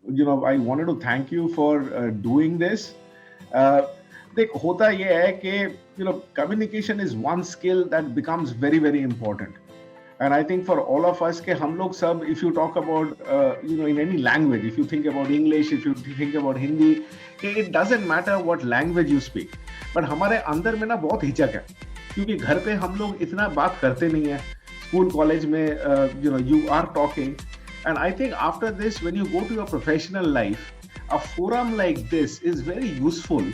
I wanted to thank you for doing this. Uh, देख होता ये है कि communication is one skill that becomes very very important. And I think for all of us ke hum log sab, if you talk about in any language, if you think about English, if you think about Hindi, it doesn't matter what language you speak, but हमारे अंदर में ना बहुत हिचक है, क्योंकि घर पे हम लोग इतना बात करते नहीं है. स्कूल कॉलेज में you are talking. And I think after this, when you go to your professional life, a forum like this is very useful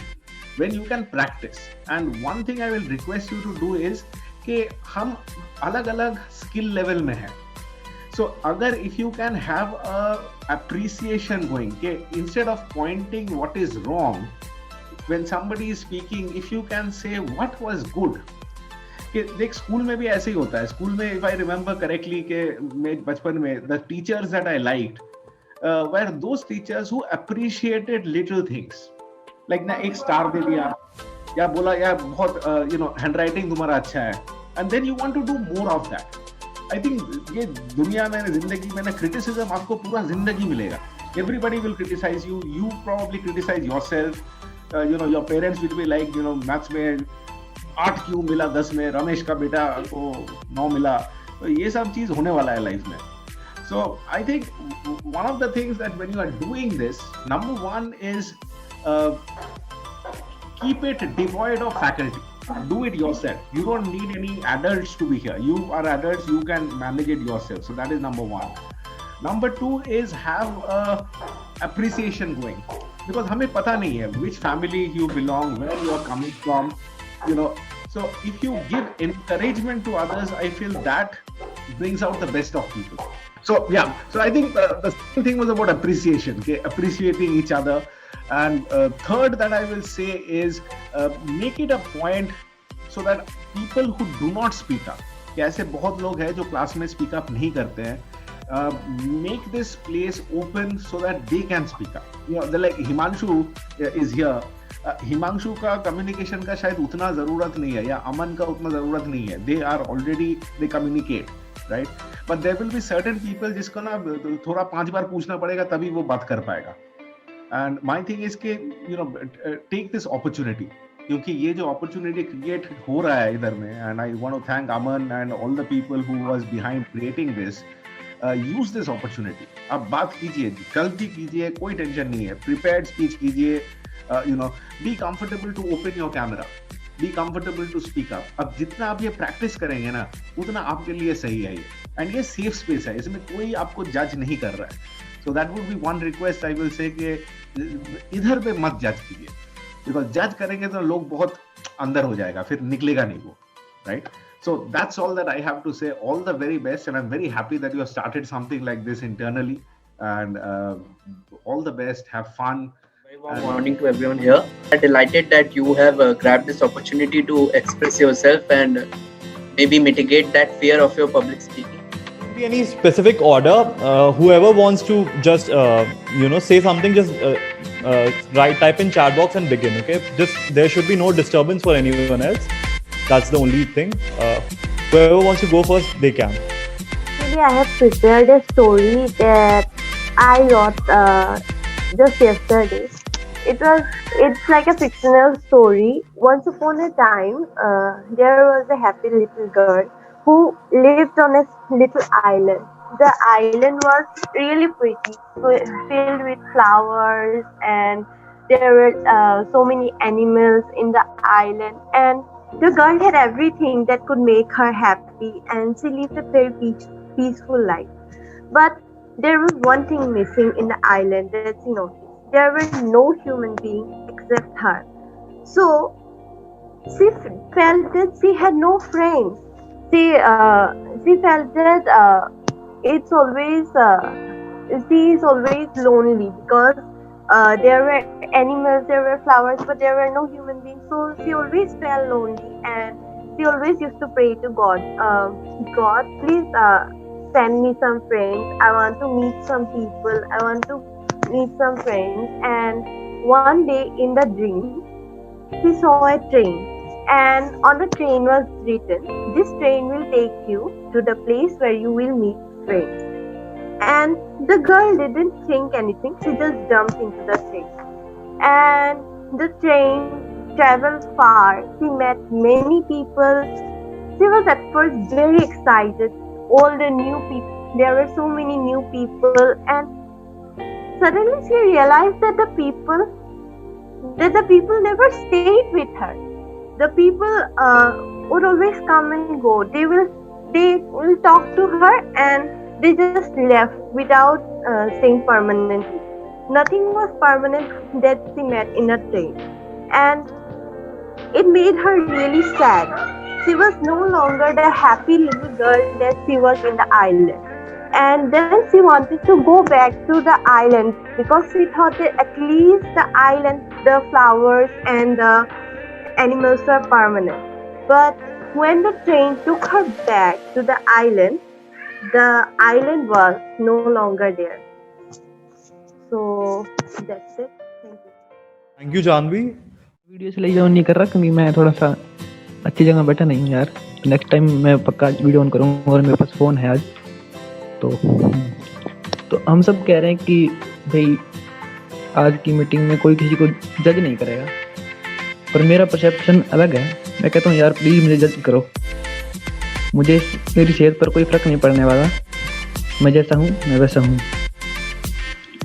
when you can practice. And one thing I will request you to do is कि हम अलग अलग skill level में हैं. So अगर if you can have a appreciation going, कि instead of pointing what is wrong, when somebody is speaking, if you can say what was good. कि देख स्कूल में भी ऐसे ही होता है. स्कूल में if I remember correctly कि मैं बचपन में the teachers that I liked were those teachers who appreciated little things. Like ना एक स्टार दे दिया या बोला यार बहुत हैंडराइटिंग तुम्हारा अच्छा है, and then you want to do more of that. I think ये दुनिया में जिंदगी में ना criticism आपको पूरा जिंदगी मिलेगा. Everybody will criticize you. You probably criticize yourself. Your parents will be like maths में 8 क्यों मिला 10 में, रमेश का बेटा को 9 मिला. तो ये सब चीज होने वाला है लाइफ में. So I think one of the things that when you are doing this, number one is keep it devoid of faculty. Do it yourself. You don't need any adults to be here. You are adults, you can manage it yourself. So that is number one. Number two is have a appreciation going, because हमें पता नहीं है which family you belong, where you are coming from. So if you give encouragement to others, I feel that brings out the best of people. So yeah, so I think the second thing was about appreciation, okay? Appreciating each other. And third that I will say is make it a point so that people who do not speak up, कि ऐसे बहुत लोग हैं जो class में speak up नहीं करते हैं, make this place open so that they can speak up. Like Himanshu is here. Himanshu का कम्युनिकेशन का शायद उतना जरूरत नहीं है, या अमन का उतना जरूरत नहीं है. They are already they communicate, right? But there will be certain people जिसको ना थोड़ा 5 बार पूछना पड़ेगा तभी वो बात कर पाएगा. एंड माय थिंग इज के टेक दिस अपॉर्चुनिटी, क्योंकि ये जो अपॉर्चुनिटी क्रिएट हो रहा है इधर में, and I want to thank Aman and all the people who was behind creating this. Use this opportunity. आप बात कीजिए, गलती कीजिए, कोई टेंशन नहीं है. प्रिपेयर्ड स्पीच कीजिए. Be comfortable to open your camera. Be comfortable to speak up. अब जितना आप ये प्रैक्टिस करेंगे ना, उतना आपके लिए सही है ये. एंड ये सेफ स्पेस है, इसमें कोई आपको जज नहीं कर रहा है. So that would be one request I will say कि इधर पे मत जज कीजिए, बिकॉज जज करेंगे तो लोग बहुत अंदर हो जाएगा, फिर निकलेगा नहीं वो, right? So that's all that I have to say. All the very best, and I'm very happy that you have started something like this internally. And all the best. Have fun. Very warm morning to everyone here. I'm delighted that you have grabbed this opportunity to express yourself and maybe mitigate that fear of your public speaking. Be any specific order. Whoever wants to just say something, just type in chat box and begin. Okay, just there should be no disturbance for anyone else. That's the only thing. Whoever wants to go first, they can. Actually, I have prepared a story that I wrote just yesterday. It's like a fictional story. Once upon a time, there was a happy little girl who lived on a little island. The island was really pretty, filled with flowers, and there were so many animals in the island. And the girl had everything that could make her happy, and she lived a very peaceful life. But there was one thing missing in the island that she noticed. There were no human beings except her. So she felt that she had no friends. She felt that she is always lonely, because there were animals, there were flowers, but there were no human beings. So she always felt lonely, and she always used to pray to God. God, please send me some friends. I want to meet some people. I want to meet some friends. And one day in the dream, she saw a train, and on the train was written, "This train will take you to the place where you will meet friends." And the girl didn't think anything, she just jumped into the train. And the train traveled far, she met many people. She was at first very excited, all the new people, there were so many new people, and suddenly she realized that the people never stayed with her. The people would always come and go. They will talk to her and they just left without staying permanently. Nothing was permanent that she met in a train, and it made her really sad. She was no longer the happy little girl that she was in the island. And then she wanted to go back to the island because she thought that at least the island, the flowers and the animals were permanent. But when the train took her back to the island was no longer there. So that's it. Thank you. Thank you, Janvi. Video से ले जाओ नहीं कर रहा क्योंकि मैं थोड़ा सा अच्छी जगह बैठा नहीं हूँ यार. नेक्स्ट टाइम मैं पक्का वीडियो ऑन करूँगा और मेरे पास फ़ोन है आज. तो हम सब कह रहे हैं कि भाई आज की मीटिंग में कोई किसी को जज नहीं करेगा, पर मेरा परसेप्शन अलग है. मैं कहता हूँ यार प्लीज़ मुझे जज करो, मुझे मेरी सेहत पर कोई फ़र्क नहीं पड़ने वाला. मैं जैसा हूँ मैं वैसा हूँ.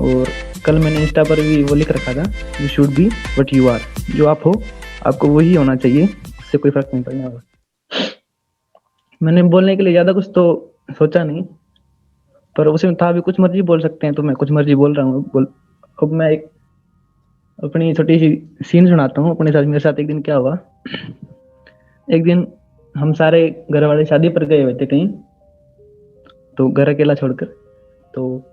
और कल मैंने इंस्टा पर भी वो लिख रखा था, you should be what you are. जो आप हो आपको वही होना चाहिए, उससे कोई फ़र्क नहीं पड़ने वाला. मैंने बोलने के लिए ज़्यादा कुछ तो सोचा नहीं, पर उसमें था भी कुछ मर्जी बोल सकते हैं, तो मैं कुछ मर्जी बोल रहा हूँ. अब मैं एक अपनी छोटी सी सीन सुनाता हूँ अपने साथ. मेरे साथ एक दिन क्या हुआ, एक दिन हम सारे घर वाले शादी पर गए हुए थे कहीं, तो घर अकेला छोड़कर. तो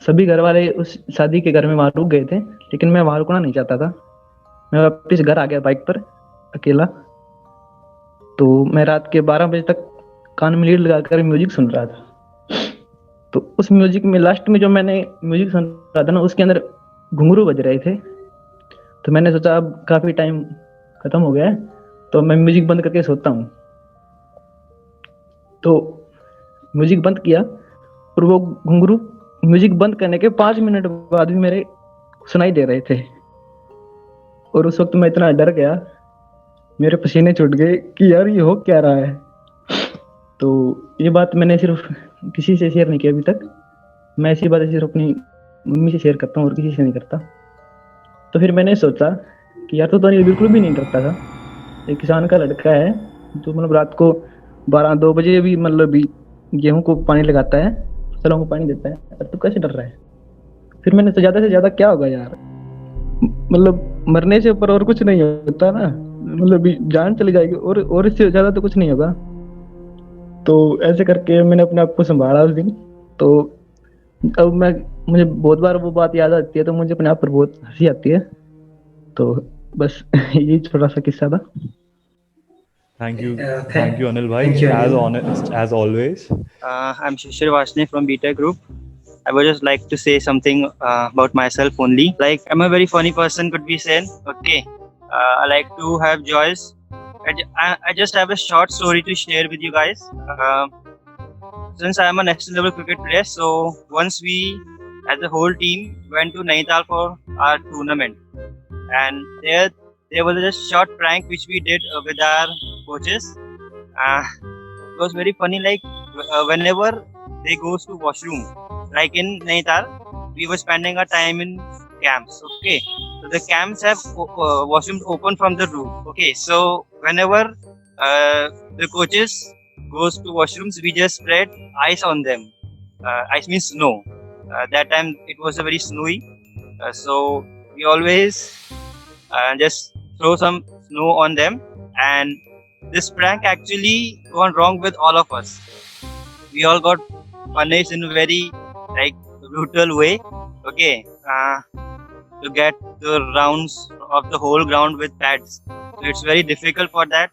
सभी घर वाले उस शादी के घर में वहाँ रुक गए थे, लेकिन मैं वहाँ रुकना नहीं चाहता था. मैं वापस घर आ गया बाइक पर अकेला. तो मैं रात के 12 बजे तक कान में लीड लगाकर म्यूजिक सुन रहा था. तो उस म्यूजिक में लास्ट में जो मैंने म्यूजिक सुन रहा था ना, उसके अंदर घुंघरू बज रहे थे. तो मैंने सोचा अब काफ़ी टाइम ख़त्म हो गया है, तो मैं म्यूजिक बंद करके सोता हूँ. तो म्यूजिक बंद किया और वो घुंघरू म्यूजिक बंद करने के 5 मिनट बाद भी मेरे सुनाई दे रहे थे. और उस वक्त मैं इतना डर गया, मेरे पसीने छूट गए कि यार ये हो क्या रहा है. तो ये बात मैंने सिर्फ किसी से शेयर नहीं किया अभी तक. मैं ऐसी बातें सिर्फ अपनी मम्मी से शेयर करता हूँ और किसी से नहीं करता. तो फिर मैंने सोचा कि यार तो ये बिल्कुल भी नहीं डरता था. एक किसान का लड़का है जो मतलब रात को 12-2 बजे भी मतलब भी गेहूं को पानी लगाता है, फसलों को पानी देता है. और तू कैसे डर रहा है? फिर मैंने तो ज़्यादा से ज़्यादा क्या होगा यार, मतलब मरने से ऊपर और कुछ नहीं होता ना, मतलब भी जान चली जाएगी और इससे ज़्यादा तो कुछ नहीं होगा. तो ऐसे करके मैंने अपने आप को संभाला उस दिन. तो अब मुझे बहुत बार वो बात याद आती है, तो मुझे अपने आप पर बहुत हंसी आती है. तो बस यही छोटा सा किस्सा था. Thank you, Anil bhai. As honest as always. I'm Shishir Vashne from Beta Group. I would just like to say something about myself only. Like, I'm a very funny person, could be said. Okay. I like to have joys. I just have a short story to share with you guys. Since I am a national level cricket player, so once we, as a whole team, went to Nainital for our tournament. And there was a short prank which we did with our coaches. It was very funny. Like whenever they goes to washroom, like in Nainital, we were spending our time in camps. Okay, so the camps have washrooms open from the roof. Okay, so whenever the coaches goes to washrooms, we just spread ice on them. Ice means snow. That time it was a very snowy, so we always just throw some snow on them. And this prank actually gone wrong with all of us. We all got punished in a very like brutal way. Okay, to get the rounds of the whole ground with pads. So it's very difficult for that.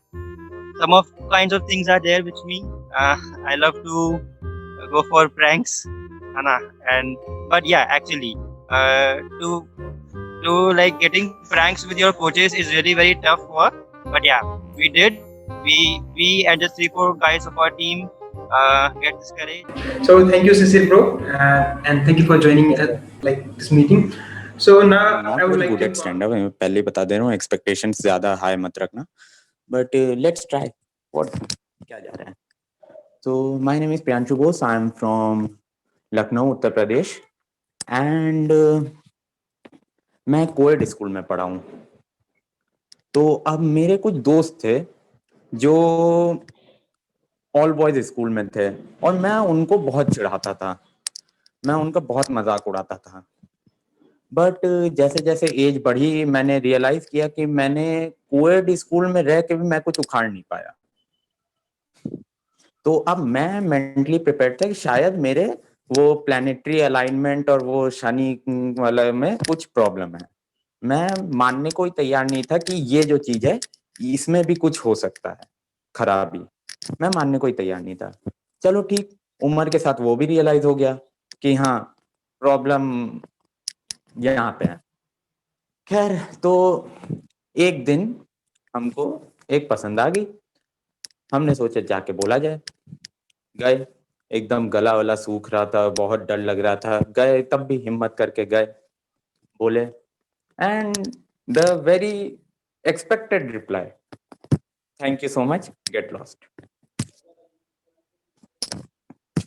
Some of kinds of things are there with me. I love to go for pranks, but yeah, actually, to like getting pranks with your coaches is really very tough work. But yeah, we did. We and just 3-4 guys of our team get this courage. So thank you, Cecil, bro, and thank you for joining like this meeting. So now not I would very like good to at stand up, मैं पहले ही बता दे रहा हूँ, expectations ज्यादा high मत रखना, but let's try what क्या जा रहा है. So my name is Priyanshu Bose, I am from Lucknow, Uttar Pradesh, and मैं कोएड स्कूल में पढ़ा हूँ. तो अब मेरे कुछ दोस्त थे जो ऑल बॉयज स्कूल में थे और मैं उनको बहुत चिढ़ाता था, मैं उनका बहुत मजाक उड़ाता था. बट जैसे जैसे एज बढ़ी मैंने रियलाइज किया कि मैंने कोएड स्कूल में रह के भी मैं कुछ उखाड़ नहीं पाया. तो अब मैं मेंटली प्रिपेयर्ड था कि शायद मेरे वो प्लानिटरी अलाइनमेंट और वो शनि वाला में कुछ प्रॉब्लम है. मैं मानने को ही तैयार नहीं था कि ये जो चीज है इसमें भी कुछ हो सकता है खराबी. मैं मानने को ही तैयार नहीं था. चलो ठीक, उम्र के साथ वो भी रियलाइज हो गया कि हाँ प्रॉब्लम यहाँ पे है. खैर, तो एक दिन हमको एक पसंद आ गई. हमने सोचा जाके बोला जाए. गए, एकदम गला वाला सूख रहा था, बहुत डर लग रहा था. गए, तब भी हिम्मत करके गए, बोले, and the very expected reply, thank you so much, get lost.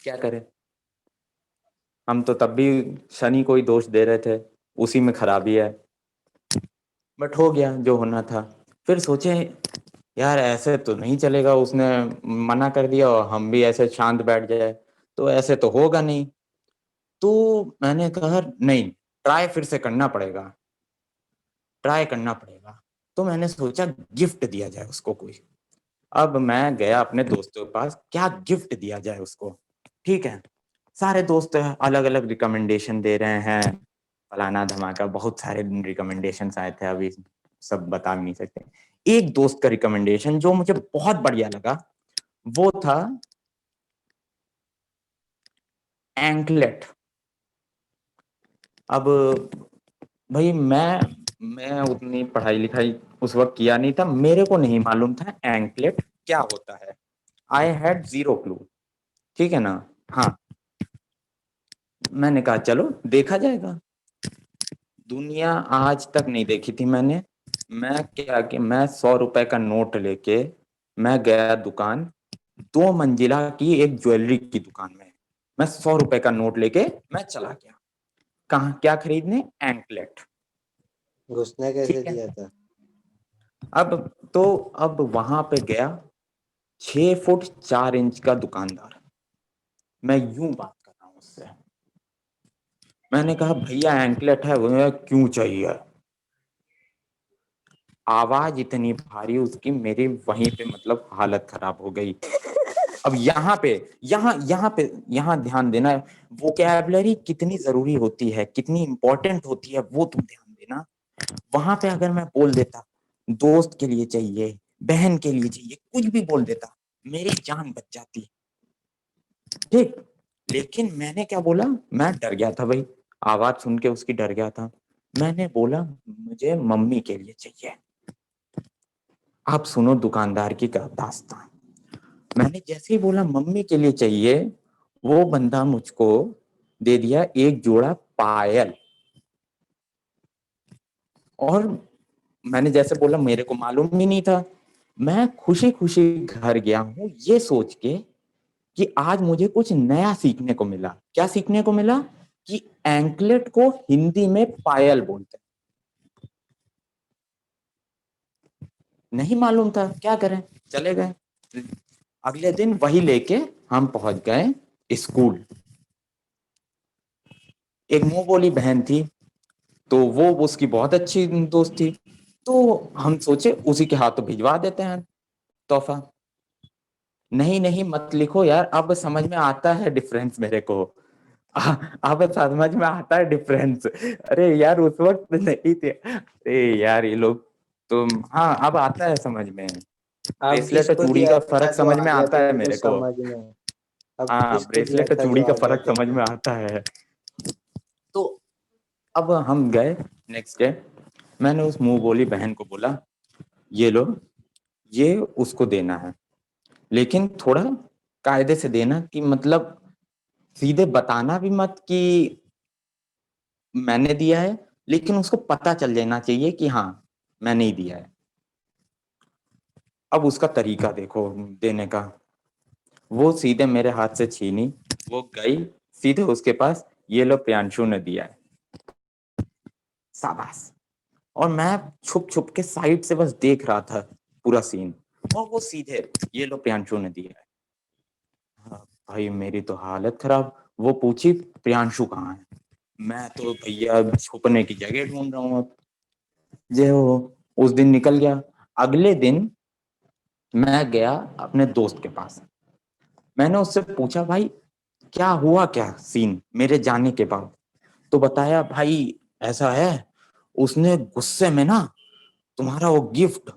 क्या करें, हम तो तब भी शनि को ही दोष दे रहे थे, उसी में खराबी है. बट हो गया जो होना था. फिर सोचे यार ऐसे तो नहीं चलेगा, उसने मना कर दिया और हम भी ऐसे शांत बैठ जाए तो ऐसे तो होगा नहीं. तो मैंने कहा नहीं, ट्राई फिर से करना पड़ेगा, ट्राई करना पड़ेगा. तो मैंने सोचा गिफ्ट दिया जाए उसको कोई. अब मैं गया अपने दोस्तों के पास, क्या गिफ्ट दिया जाए उसको. ठीक है, सारे दोस्त अलग अलग रिकमेंडेशन दे रहे हैं, फलाना धमाका, बहुत सारे रिकमेंडेशन आए थे, अभी सब बता भी नहीं सकते. एक दोस्त का रिकमेंडेशन जो मुझे बहुत बढ़िया लगा वो था एंकलेट. अब भाई मैं उतनी पढ़ाई लिखाई उस वक्त किया नहीं था, मेरे को नहीं मालूम था एंकलेट क्या होता है. I had zero clue. ठीक है ना. हाँ, मैंने कहा चलो देखा जाएगा. दुनिया आज तक नहीं देखी थी मैंने. मैं क्या कि मैं 100 रुपए का नोट लेके मैं गया दुकान, 2 मंजिला की एक ज्वेलरी की दुकान में. मैं 100 रुपए का नोट लेके मैं चला गया. कहाँ क्या खरीदने, एंकलेट. घुसने कैसे ठीक है. दिया था? अब वहां पे गया, 6 फुट 4 इंच का दुकानदार. मैं यूं बात कर रहा हूँ उससे. मैंने कहा भैया एंकलेट है. वो क्यों चाहिए. आवाज इतनी भारी उसकी, मेरी वहीं पे मतलब हालत खराब हो गई. अब यहाँ ध्यान देना, वोकैबुलरी कितनी जरूरी होती है, कितनी इंपॉर्टेंट होती है, वो तुम ध्यान देना. वहां पे अगर मैं बोल देता दोस्त के लिए चाहिए, बहन के लिए चाहिए, कुछ भी बोल देता, मेरी जान बच जाती. ठीक, लेकिन मैंने क्या बोला, मैं डर गया था भाई, आवाज सुन के उसकी डर गया था. मैंने बोला मुझे मम्मी के लिए चाहिए. आप सुनो दुकानदार की दास्तान. मैंने जैसे ही बोला मम्मी के लिए चाहिए, वो बंदा मुझको दे दिया एक जोड़ा पायल. और मैंने जैसे बोला मेरे को मालूम ही नहीं था. मैं खुशी खुशी घर गया हूँ ये सोच के कि आज मुझे कुछ नया सीखने को मिला. क्या सीखने को मिला कि एंकलेट को हिंदी में पायल बोलते हैं. नहीं मालूम था, क्या करें, चले गए. अगले दिन वही लेके हम पहुंच गए स्कूल. एक मुंह बोली बहन थी, तो वो उसकी बहुत अच्छी दोस्त थी. तो हम सोचे उसी के हाथों भिजवा देते हैं तोहफा. नहीं नहीं मत लिखो यार, अब समझ में आता है डिफरेंस मेरे को. अब समझ में आता है डिफरेंस. अरे यार उस वक्त नहीं थे. अरे यार ये लोग तो, हाँ अब आता है समझ में. अब ब्रेसलेट और किसको चूड़ी दिया का था फर्क जो समझ आ में गया आता है तेरे को मेरे को. समझ में? अब हाँ, किसको दिया ब्रेसलेट और था चूड़ी जो का आ गया फर्क तेरे समझ को? में आता है. तो अब हम गए नेक्स्ट डे. मैंने उस मुंह बोली बहन को बोला ये लो, ये उसको देना है, लेकिन थोड़ा कायदे से देना कि मतलब सीधे बताना भी मत कि मैंने दिया है, लेकिन उसको पता चल जाना चाहिए कि हाँ मैंने ही दिया है। अब उसका तरीका देखो देने का, वो सीधे मेरे हाथ से छीनी, वो गई सीधे उसके पास, ये लो प्रियांशु ने दिया है, शाबाश। और मैं छुप छुप के साइड से बस देख रहा था पूरा सीन, और वो सीधे ये लो प्रियांशु ने दिया है। हाँ, भाई मेरी तो हालत खराब। वो पूछी प्रियांशु कहाँ है, मैं तो भैया छुपने की जगह ढूंढ रहा हूँ। अब जो उस दिन निकल गया। अगले दिन मैं गया अपने दोस्त के पास, मैंने उससे पूछा भाई क्या हुआ, क्या सीन मेरे जाने के बाद। तो बताया भाई ऐसा है, उसने गुस्से में ना तुम्हारा वो गिफ्ट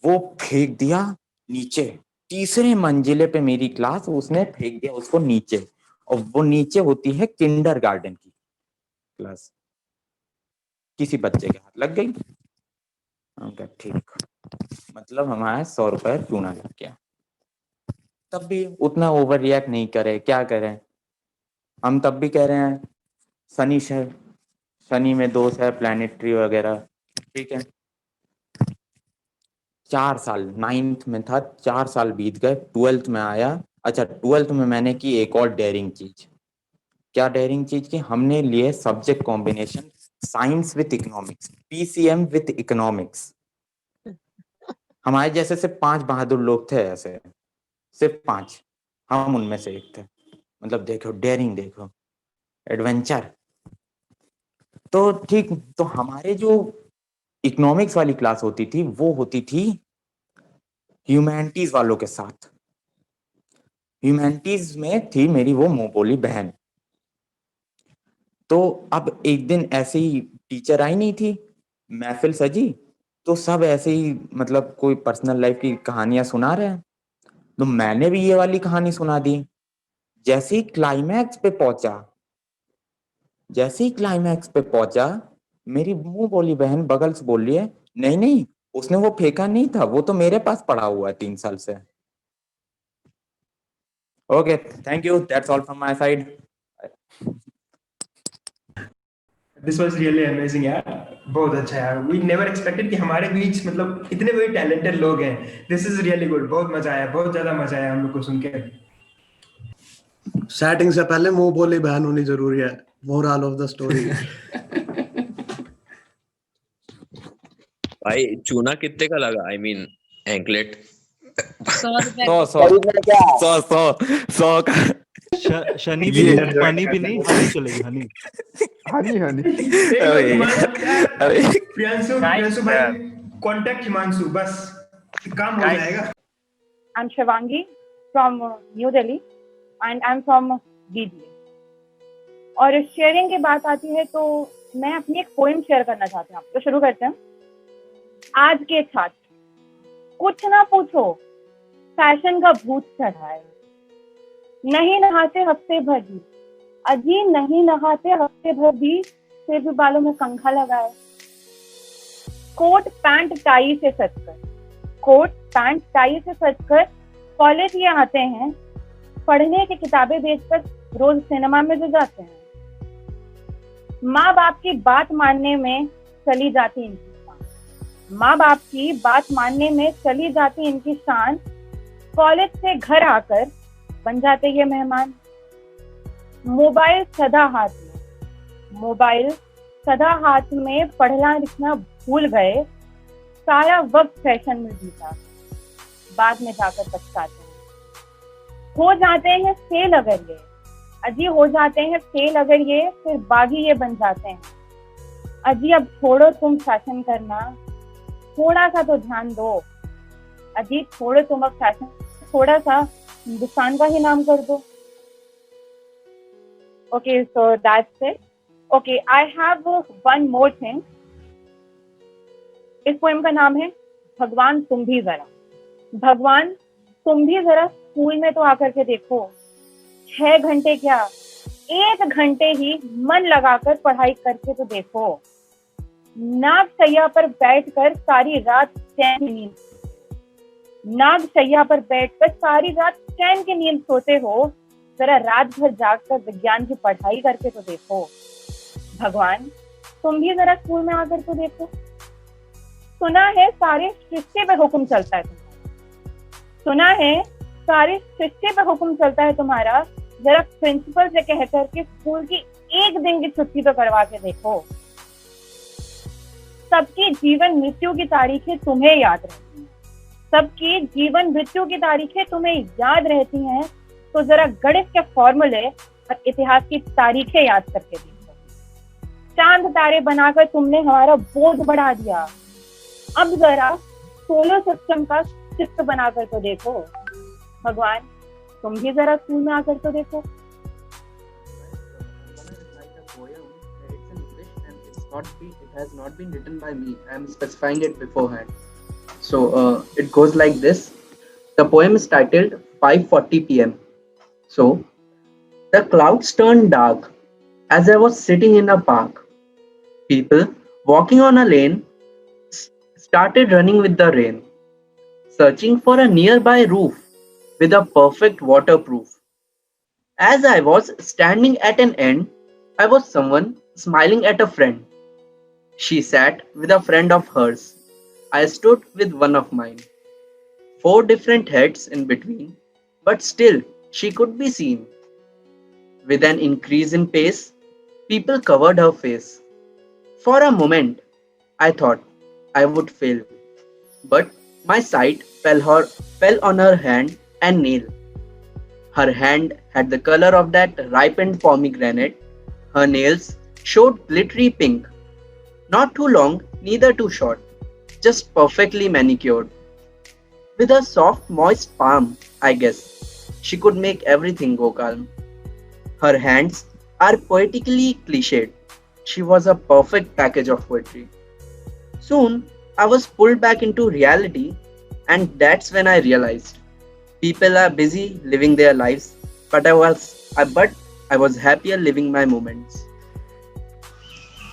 वो फेंक दिया नीचे, तीसरे मंजिले पे मेरी क्लास, उसने फेंक दिया उसको नीचे, और वो नीचे होती है किंडरगार्टन की क्लास। किसी बच्चे के हाथ लग गई। हम कहा ठीक, मतलब हमारा 100 रुपए चूना लग गया। तब भी उतना ओवर रिएक्ट नहीं करे, क्या करें हम, तब भी कह रहे हैं शनि है, शनि में दोष है, प्लैनेटरी वगैरह, ठीक है। 4 साल 9th में था, 4 साल बीत गए, 12th में आया। अच्छा 12th में मैंने की एक और डेयरिंग चीज। क्या डेयरिंग चीज की, हमने लिए subject combination science with economics, PCM with economics. हमारे जैसे सिर्फ 5 बहादुर लोग थे, ऐसे सिर्फ 5, हम उनमें से एक थे। मतलब देखो डेयरिंग, देखो एडवेंचर। तो ठीक, तो हमारे जो इकोनॉमिक्स वाली क्लास होती थी वो होती थी ह्यूमैनिटीज वालों के साथ। ह्यूमैनिटीज में थी मेरी वो मुंह बोली बहन। तो अब एक दिन ऐसे ही टीचर आई नहीं थी, महफिल सजी, तो सब ऐसे ही मतलब कोई पर्सनल लाइफ की कहानियां सुना रहे हैं, तो मैंने भी ये वाली कहानी सुना दी। जैसे ही क्लाइमैक्स पे पहुंचा, जैसे ही क्लाइमैक्स पे पहुंचा, मेरी मुंह बोली बहन बगल से बोल रही है नहीं नहीं, उसने वो फेंका नहीं था, वो तो मेरे पास पड़ा हुआ है 3 साल से। Okay thank you, that's all from my side. This was really amazing यार, बहुत अच्छा यार। वी नेवर एक्सपेक्टेड कि हमारे बीच मतलब इतने बड़े टैलेंटेड लोग हैं। दिस इज रियली गुड, बहुत मजा आया, बहुत ज्यादा मजा आया हम लोग को सुन के। सेटिंग से पहले मुंह बोली बहन होनी जरूरी है, मोरल ऑफ द स्टोरी। भाई चूना कितने का लगा, आई मीन एंकलेट? 100 का। शनि भी नहीं, हनी भी नहीं, हनी चलेगी, हनी। हनी हनी। प्रियांशु भाई कांटेक्ट हिमांशु, बस काम हो जाएगा। I'm Shivangi from New Delhi and I'm from BBA. और शेयरिंग की बात आती है तो मैं अपनी एक पोएम शेयर करना चाहती हूँ। तो शुरू करते हैं। आज के छात्र कुछ ना पूछो, फैशन का भूत चढ़ा है, नहीं नहाते हफ्ते भर भी, अजी नहीं नहाते हफ्ते भर भी, फिर भी बालों में कंघा लगाए, कोट पैंट टाई से सजकर, कोट पैंट टाई से सजकर कॉलेज ये आते हैं, पढ़ने की किताबें बेचकर रोज सिनेमा में जो जाते हैं, माँ बाप की बात मानने में चली जाती इनकी शान, माँ बाप की बात मानने में चली जाती इनकी शान, कॉलेज से घर आकर बन जाते ये मेहमान, मोबाइल सदा हाथ में, मोबाइल सदा हाथ में, पढ़ना लिखना भूल गए, सारा वक्त फैशन में बीता, बाद में जाकर पछताते हैं, हो जाते हैं फेल अगर ये, अजी हो जाते हैं फेल अगर ये, फिर बागी ये बन जाते हैं, अजी अब छोड़ो तुम फैशन करना, थोड़ा सा तो ध्यान दो, अजी छोड़ो तुम अब फैशन, थोड़ा सा हिंदुस्तान का ही नाम कर दो। Okay, so that's it. Okay, I have one more thing. इस पोएम का नाम है भगवान तुम भी जरा। भगवान तुम भी जरा स्कूल में तो आकर के देखो, 6 घंटे क्या 1 घंटे ही मन लगाकर पढ़ाई करके तो देखो, नाग सैया पर बैठकर सारी रात चैन की नींद, नाग सैया पर बैठकर सारी रात बेचैन की नींद सोते हो, जरा रात भर जागकर विज्ञान की पढ़ाई करके तो देखो। भगवान, तुम भी जरा स्कूल में आकर तो देखो। सुना है सारे सृष्टि पे हुक्म चलता है तुम्हारा। सुना है सारी सृष्टि पे हुक्म चलता है तुम्हारा। जरा प्रिंसिपल से कहकर के स्कूल की एक दिन की छुट्टी तो करवा के देखो। सबकी जीवन मृत्यु की तारीखें तुम्हें याद रहती हैं। सबकी जीवन मृत्यु की तारीखें तुम्हें याद रहती हैं, तो जरा गणित के फॉर्मूले और इतिहास की तारीखें याद करके देखो। चांद तारे बनाकर तुमने हमारा बोझ बढ़ा दिया। अब जरा सोलर सिस्टम का चित्र बनाकर तो देखो। भगवान, तुम भी जरा स्कूल में आकर तो देखो। It has not been written by me. I am specifying it beforehand. So it goes like this. The poem is titled 5:40 p.m. So the clouds turned dark as I was sitting in a park. People walking on a lane started running with the rain, searching for a nearby roof with a perfect waterproof. As I was standing at an end, I was someone smiling at a friend. She sat with a friend of hers. I stood with one of mine. 4 different heads in between, but still she could be seen. With an increase in pace, people covered her face. For a moment, I thought I would fail, but my sight fell on her hand and nail. Her hand had the color of that ripened pomegranate. Her nails showed glittery pink. Not too long, neither too short, just perfectly manicured. With her soft, moist palm, I guess, she could make everything go calm. Her hands are poetically cliched. She was a perfect package of poetry. Soon, I was pulled back into reality, and that's when I realized people are busy living their lives, but I was happier living my moments.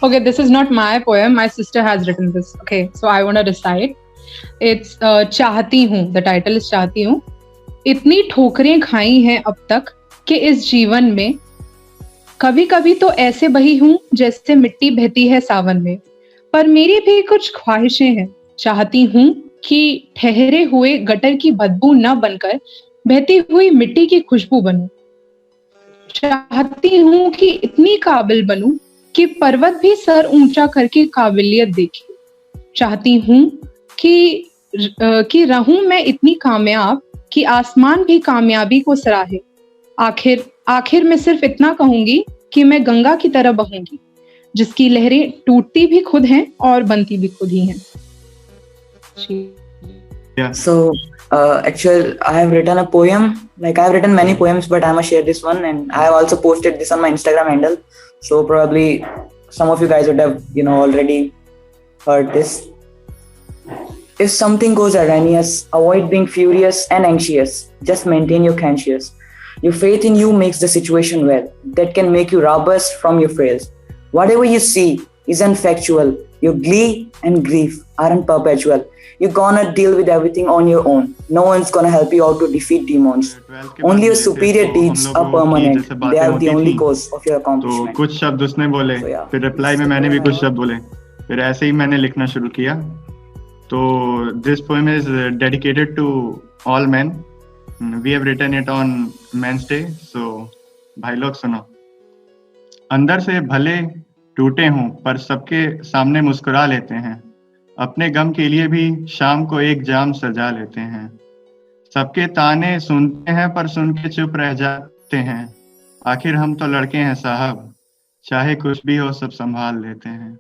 Okay, this is not my poem. My sister has written this. Okay, so I want to decide. It's चाहती हूँ. The title is चाहती हूँ. इतनी ठोकरें खाई हैं अब तक कि इस जीवन में कभी कभी तो ऐसे बही हूँ जैसे मिट्टी बहती है सावन में, पर मेरी भी कुछ ख्वाहिशें हैं। चाहती हूँ कि ठहरे हुए गटर की बदबू न बनकर बहती हुई मिट्टी की खुशबू बनूं। चाहती हूँ कि इतनी काबिल बनूं कि पर्वत भी सर ऊंचा करके काबिलियत देखे। चाहती हूँ कि रहूं मैं इतनी कामयाब कि आसमान भी कामयाबी को सराहे। आखिर मैं सिर्फ इतना कहूंगी कि मैं गंगा की तरह बहूंगी, जिसकी लहरें टूटती भी खुद हैं और बनती भी खुद ही हैं। Yeah. So, actually, I have written a poem. Like, I have written many poems, but I must share this one, and I have also posted this on my Instagram handle. So probably some of you guys would have, already heard this. If something goes erroneous, avoid being furious and anxious. Just maintain your conscience. Your faith in you makes the situation well. That can make you robust from your frails. Whatever you see isn't factual. Your glee and grief aren't perpetual. You're gonna deal with everything on your own. No one's gonna help you out to defeat demons. Only your superior deeds are permanent. They are the only cause of your accomplishment. तो कुछ शब्द उसने बोले, फिर reply में मैंने भी कुछ शब्द बोले, फिर ऐसे ही मैंने लिखना शुरू किया। तो this poem is dedicated to all men. We have written it on Men's Day. So भाई लोग सुनो। अंदर से भले टूटे हों पर सबके सामने मुस्कुरा लेते हैं। अपने गम के लिए भी शाम को एक जाम सजा लेते हैं। सबके ताने सुनते हैं पर सुन के चुप रह जाते हैं। आखिर हम तो लड़के हैं साहब, चाहे कुछ भी हो सब संभाल लेते हैं।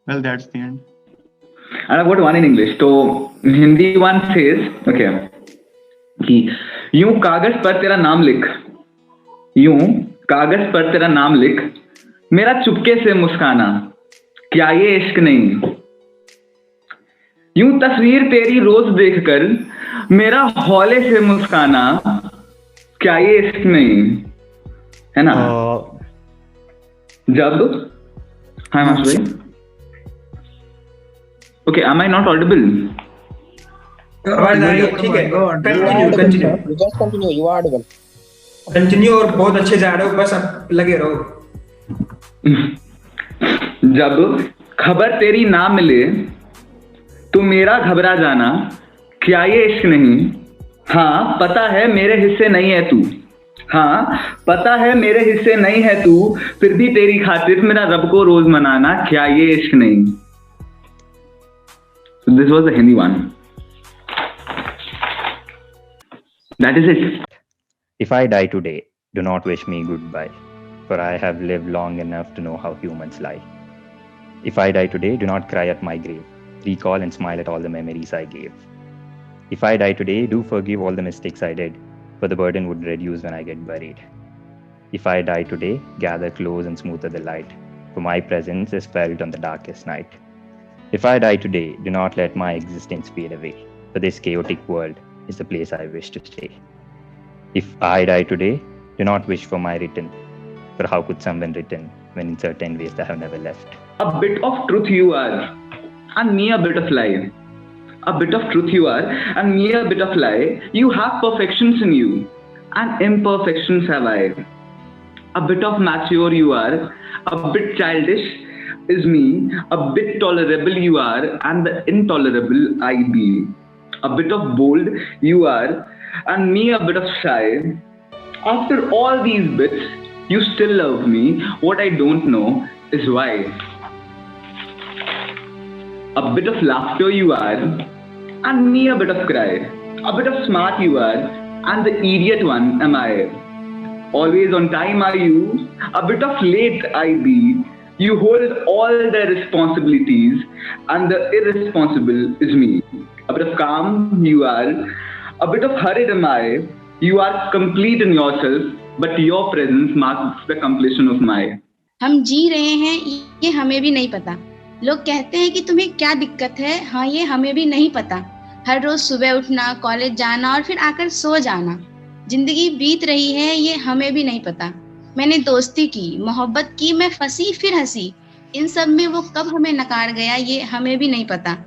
Well, that's the end. And I've got one in English. So Hindi one says, okay, कि यूं कागज पर तेरा नाम लिख, यूं कागज पर तेरा नाम लिख, मेरा चुपके से मुस्काना, क्या ये इश्क नहीं? यूं तस्वीर तेरी रोज देखकर मेरा हौले से मुस्काना, क्या ये इश्क नहीं? है ना? जब हाँ मास्टर भाई, okay, am I not audible? आवाज आ रही है, ठीक है, कंटिन्यू और बहुत अच्छे जा रहे हो, बस अब लगे रहो। जब खबर तेरी ना मिले तो मेरा घबरा जाना, क्या ये इश्क नहीं? हाँ पता है मेरे हिस्से नहीं है तू, हाँ पता है मेरे हिस्से नहीं है तू, फिर भी तेरी खातिर मेरा रब को रोज मनाना, क्या ये इश्क नहीं? So this was the Hindi one. That is it. If I die today, do not wish me goodbye, for I have lived long enough to know how humans lie. If I die today, do not cry at my grave. Recall and smile at all the memories I gave. If I die today, do forgive all the mistakes I did, for the burden would reduce when I get buried. If I die today, gather close and smoother the light, for my presence is felt on the darkest night. If I die today, do not let my existence fade away, for this chaotic world is the place I wish to stay. If I die today, do not wish for my return, for how could someone return when in certain ways they have never left? A bit of truth you are, and me a bit of lie. A bit of truth you are, and me a bit of lie. You have perfections in you, and imperfections have I. A bit of mature you are, a bit childish is me, a bit tolerable you are, and the intolerable I be. A bit of bold you are, and me a bit of shy. After all these bits, you still love me. What I don't know is why. A bit of laughter you are, and me a bit of cry. A bit of smart you are, and the idiot one am I. Always on time are you, a bit of late I be. You hold all the responsibilities, and the irresponsible is me. A bit of calm you are, a bit of hurried am I. You are complete in yourself, but your presence marks the completion of my. हम जी रहे हैं ये हमें भी नहीं पता। लोग कहते हैं कि तुम्हें क्या दिक्कत है, हाँ ये हमें भी नहीं पता। हर रोज सुबह उठना, कॉलेज जाना और फिर आकर सो जाना, जिंदगी बीत रही है ये हमें भी नहीं पता। मैंने दोस्ती की, मोहब्बत की, मैं फंसी फिर हंसी, इन सब में वो कब हमें नकार गया ये हमें भी नहीं पता।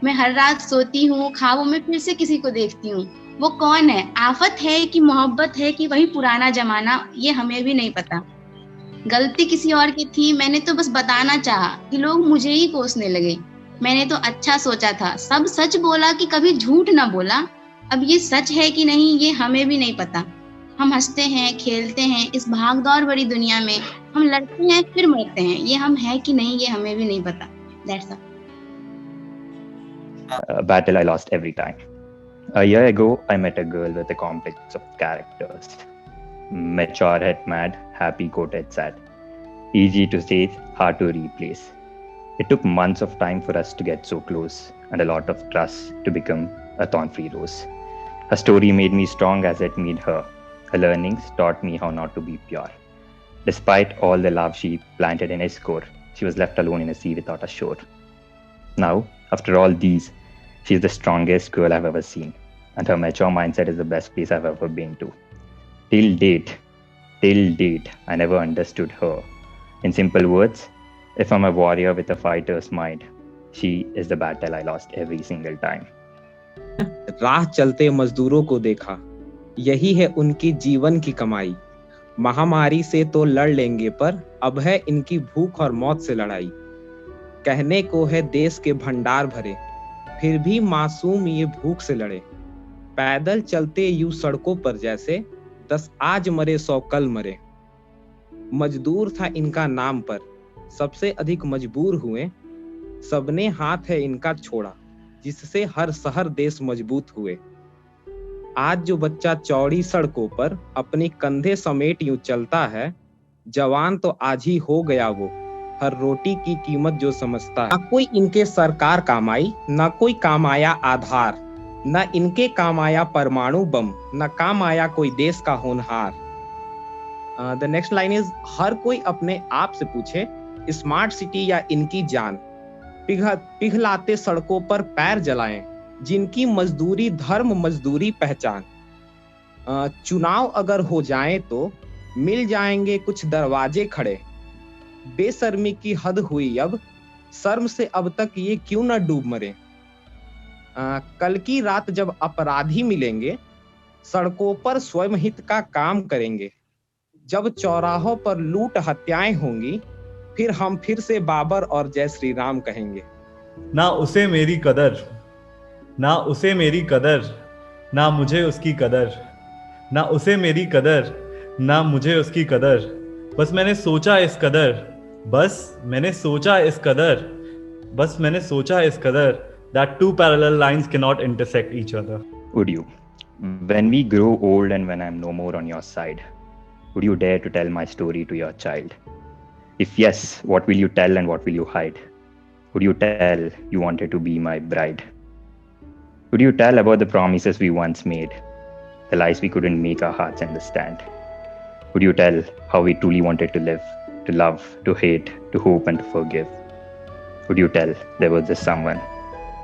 मैं हर रात सोती हूँ, ख्वाबों में फिर से किसी को देखती हूँ, वो कौन है, आफत है कि मोहब्बत है कि वही पुराना जमाना, ये हमें भी नहीं पता। गलती किसी और की थी, मैंने तो बस बताना चाहा कि लोग मुझे ही कोसने लगे। मैंने तो अच्छा सोचा था, सब सच बोला कि कभी झूठ ना बोला। अब ये सच है कि नहीं ये हमें भी नहीं पता। हम हंसते हैं, खेलते हैं इस भागदौड़ भरी दुनिया में, हम लड़ते हैं फिर मरते हैं, ये हम है कि नहीं ये हमें भी नहीं पता। That's all. A battle I lost every time. A year ago, I met a girl with a complex of characters. Mature head mad, happy coated sad. Easy to say, hard to replace. It took months of time for us to get so close, and a lot of trust to become a thorn-free rose. Her story made me strong as it made her. Her learnings taught me how not to be pure. Despite all the love she planted in his core, she was left alone in a sea without a shore. Now, after all these, she is the strongest girl I've ever seen, and her mature mindset is the best place I've ever been to. Till date, I never understood her. In simple words, if I'm a warrior with a fighter's mind, she is the battle I lost every single time. राह चलते मजदूरों को देखा, यही है उनकी जीवन की कमाई। महामारी से तो लड़ लेंगे पर अब है इनकी भूख और मौत से लड़ाई। कहने को है देश के भंडार भरे, फिर भी मासूम ये भूख से लड़े। पैदल चलते यूं सड़कों पर जैसे 10 आज मरे 100 कल मरे। मजदूर था इनका नाम पर, सबसे अधिक मजबूर हुए। सबने हाथ है इनका छोड़ा, जिससे हर शहर देश मजबूत हुए। आज जो बच्चा चौड़ी सड़कों पर अपने कंधे समेट यूं चलता है, जवान तो आज ही हो गया वो, हर रोटी की कीमत जो समझता है। न कोई इनके सरकार काम आई, न कोई काम आया आधार, न इनके काम आया परमाणु बम, न काम आया कोई देश का होनहार। द नेक्स्ट लाइन इज, हर कोई अपने आप से पूछे स्मार्ट सिटी या इनकी जान। पिघलाते सड़कों पर पैर जलाएं, जिनकी मजदूरी धर्म मजदूरी पहचान। चुनाव अगर हो जाए तो मिल जाएंगे कुछ दरवाजे खड़े। बेशर्मी की हद हुई अब, शर्म से अब तक ये क्यों न डूब मरे। कल की रात जब अपराधी मिलेंगे, सड़कों पर स्वयं हित का काम करेंगे। जब चौराहों पर लूट हत्याएं होंगी, फिर हम फिर से बाबर और जय श्री राम कहेंगे। ना उसे मेरी कदर, ना उसे मेरी कदर, ना मुझे उसकी कदर, ना उसे मेरी कदर, ना मुझे उसकी कदर। बस मैंने सोचा इस कदर, बस मैंने सोचा इस कदर, बस मैंने सोचा इस कदर, that two parallel lines cannot intersect each other. Would you, when we grow old and when I'm no more on your side, would you dare to tell my story to your child? If yes, what will you tell and what will you hide? Would you tell you wanted to be my bride? Would you tell about the promises we once made, the lies we couldn't make our hearts understand? Would you tell how we truly wanted to live, to love, to hate, to hope and to forgive? Would you tell there was this someone?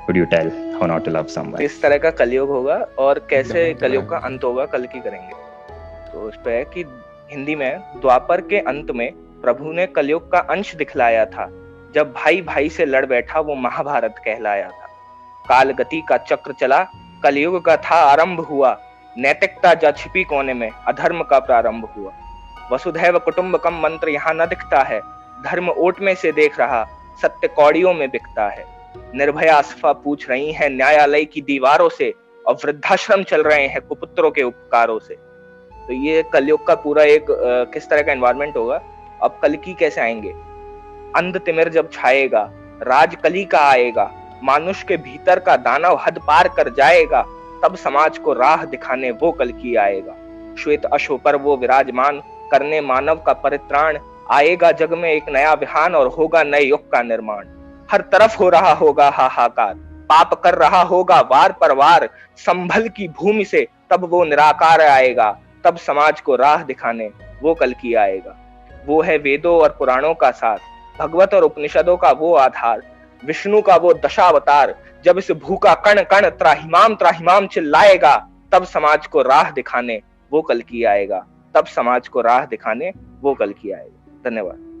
Would you tell how not to love someone? इस तरह का कलयुग होगा और कैसे कलयुग का अंत होगा कल की करेंगे। तो उस पे है कि हिंदी में द्वापर के अंत में प्रभु ने कलयुग का अंश दिखलाया था। जब भाई भाई से लड़ बैठा वो महाभारत कहलाया था। काल गति का चक्र चला, कलयुग का था आरंभ हुआ। नैतिकता जा छिपी कोने में, अधर्म का प्रारंभ हुआ। वसुधैव कुटुंबकम मंत्र यहाँ न दिखता है, धर्म ओट में से देख रहा, सत्य कौड़ियों में बिकता है। निर्भया सफा पूछ रही हैं न्यायालय की दीवारों से, और वृद्धाश्रम चल रहे हैं कुपुत्रों के उपकारों से। तो ये कलयुग का पूरा एक किस तरह का एनवायरनमेंट होगा। अब कल की कैसे आएंगे? अंध तिमिर जब छाएगा, राज कली का आएगा, मानुष के भीतर का दानव हद पार कर जाएगा, तब समाज को राह दिखाने वो कल की आएगा। श्वेत अश्व पर वो विराजमान, करने मानव का परित्राण। आएगा जग में एक नया विहान और होगा नए युग का निर्माण। हर तरफ हो रहा होगा हाहाकार, पाप कर रहा होगा वार पर वार। संभल की भूमि से तब वो निराकार आएगा, तब समाज को राह दिखाने वो कल की आएगा। वो है वेदों और पुराणों का सार, भगवत और उपनिषदों का वो आधार, विष्णु का वो दशावतार। जब इस भूखा कण कण त्राहिमाम चिल्लाएगा, तब समाज को राह दिखाने वो कल की आएगा, तब समाज को राह दिखाने वो कल की आएगा। धन्यवाद।